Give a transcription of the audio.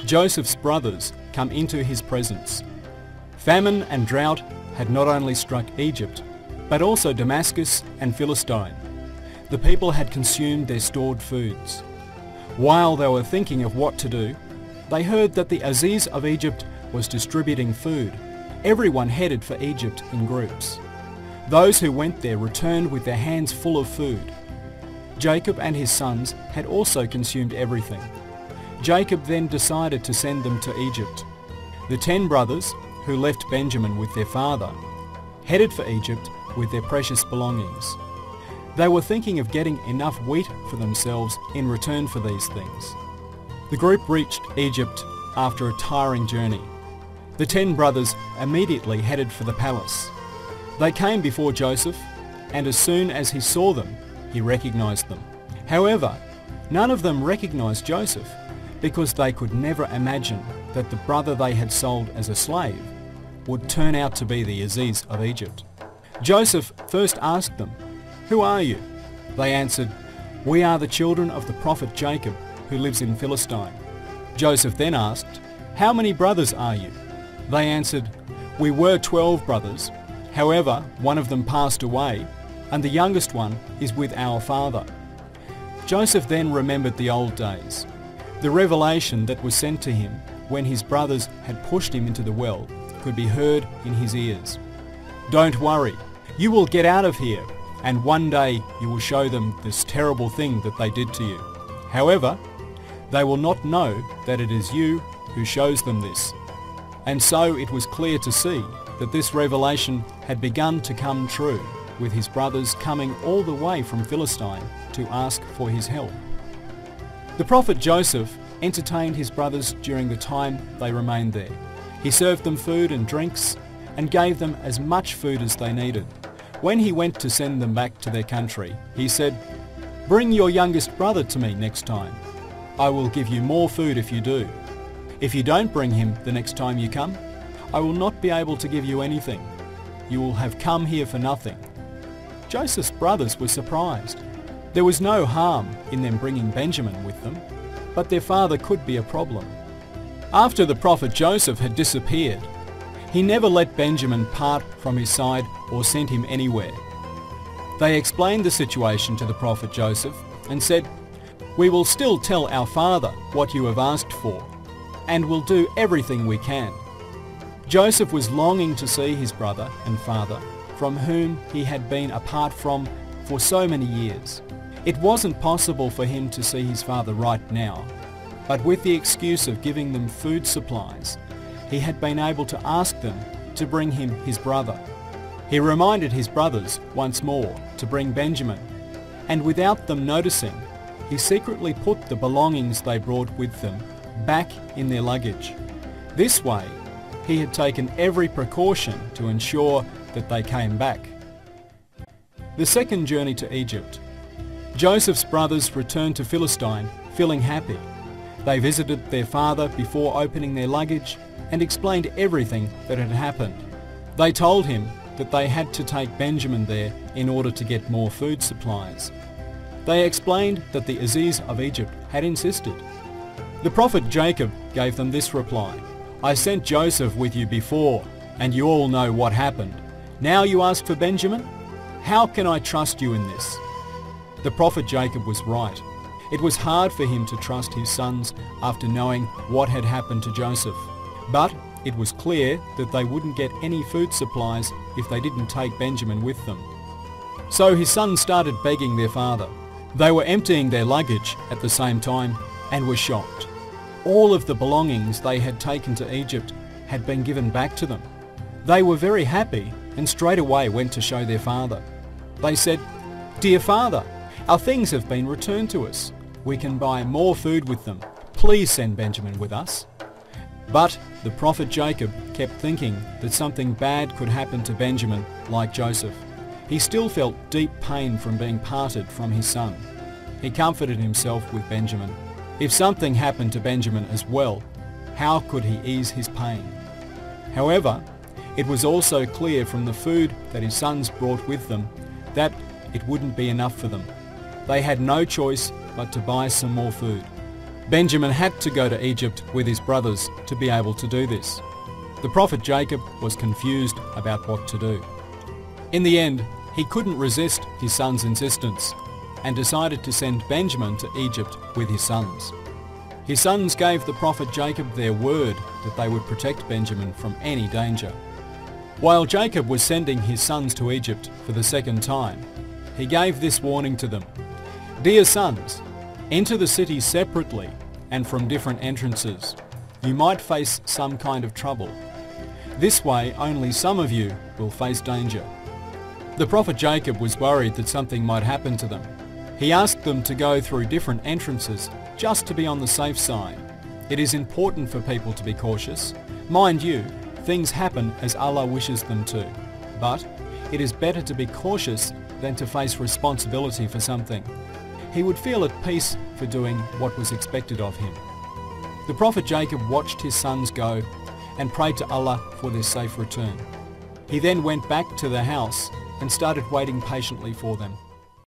Joseph's brothers come into his presence. Famine and drought had not only struck Egypt, but also Damascus and Philistine. The people had consumed their stored foods. While they were thinking of what to do, they heard that the Aziz of Egypt was distributing food. Everyone headed for Egypt in groups. Those who went there returned with their hands full of food. Jacob and his sons had also consumed everything. Jacob then decided to send them to Egypt. The 10 brothers, who left Benjamin with their father, headed for Egypt with their precious belongings. They were thinking of getting enough wheat for themselves in return for these things. The group reached Egypt after a tiring journey. The 10 brothers immediately headed for the palace. They came before Joseph, and as soon as he saw them, he recognized them. However, none of them recognized Joseph, because they could never imagine that the brother they had sold as a slave would turn out to be the Aziz of Egypt. Joseph first asked them, "Who are you?" They answered, "We are the children of the prophet Jacob, who lives in Philistine." Joseph then asked, "How many brothers are you?" They answered, "We were 12 brothers. However, one of them passed away, and the youngest one is with our father." Joseph then remembered the old days, the revelation that was sent to him when his brothers had pushed him into the well could be heard in his ears. "Don't worry, you will get out of here, and one day you will show them this terrible thing that they did to you. However, they will not know that it is you who shows them this." And so it was clear to see that this revelation had begun to come true, with his brothers coming all the way from Philistine to ask for his help. The prophet Joseph entertained his brothers during the time they remained there. He served them food and drinks and gave them as much food as they needed. When he went to send them back to their country, he said, "Bring your youngest brother to me next time. I will give you more food if you do. If you don't bring him the next time you come, I will not be able to give you anything. You will have come here for nothing." Joseph's brothers were surprised. There was no harm in them bringing Benjamin with them, but their father could be a problem. After the prophet Joseph had disappeared, he never let Benjamin part from his side or sent him anywhere. They explained the situation to the prophet Joseph and said, "We will still tell our father what you have asked for, and will do everything we can." Joseph was longing to see his brother and father, from whom he had been apart from for so many years. It wasn't possible for him to see his father right now, but with the excuse of giving them food supplies, he had been able to ask them to bring him his brother. He reminded his brothers once more to bring Benjamin, and without them noticing, he secretly put the belongings they brought with them back in their luggage. This way, he had taken every precaution to ensure that they came back. The second journey to Egypt. Joseph's brothers returned to Philistine feeling happy. They visited their father before opening their luggage and explained everything that had happened. They told him that they had to take Benjamin there in order to get more food supplies. They explained that the Aziz of Egypt had insisted. The prophet Jacob gave them this reply, "I sent Joseph with you before, and you all know what happened. Now you ask for Benjamin? How can I trust you in this?" The prophet Jacob was right. It was hard for him to trust his sons after knowing what had happened to Joseph. But it was clear that they wouldn't get any food supplies if they didn't take Benjamin with them. So his sons started begging their father. They were emptying their luggage at the same time and were shocked. All of the belongings they had taken to Egypt had been given back to them. They were very happy and straight away went to show their father. They said, "Dear father, our things have been returned to us. We can buy more food with them. Please send Benjamin with us." But the prophet Jacob kept thinking that something bad could happen to Benjamin like Joseph. He still felt deep pain from being parted from his son. He comforted himself with Benjamin. If something happened to Benjamin as well, how could he ease his pain? However, it was also clear from the food that his sons brought with them that it wouldn't be enough for them. They had no choice but to buy some more food. Benjamin had to go to Egypt with his brothers to be able to do this. The prophet Jacob was confused about what to do. In the end, he couldn't resist his son's insistence and decided to send Benjamin to Egypt with his sons. His sons gave the prophet Jacob their word that they would protect Benjamin from any danger. While Jacob was sending his sons to Egypt for the second time, he gave this warning to them: "Dear sons, enter the city separately and from different entrances. You might face some kind of trouble. This way, only some of you will face danger." The prophet Jacob was worried that something might happen to them. He asked them to go through different entrances just to be on the safe side. It is important for people to be cautious. Mind you, things happen as Allah wishes them to. But it is better to be cautious than to face responsibility for something. He would feel at peace for doing what was expected of him. The prophet Jacob watched his sons go and prayed to Allah for their safe return. He then went back to the house and started waiting patiently for them.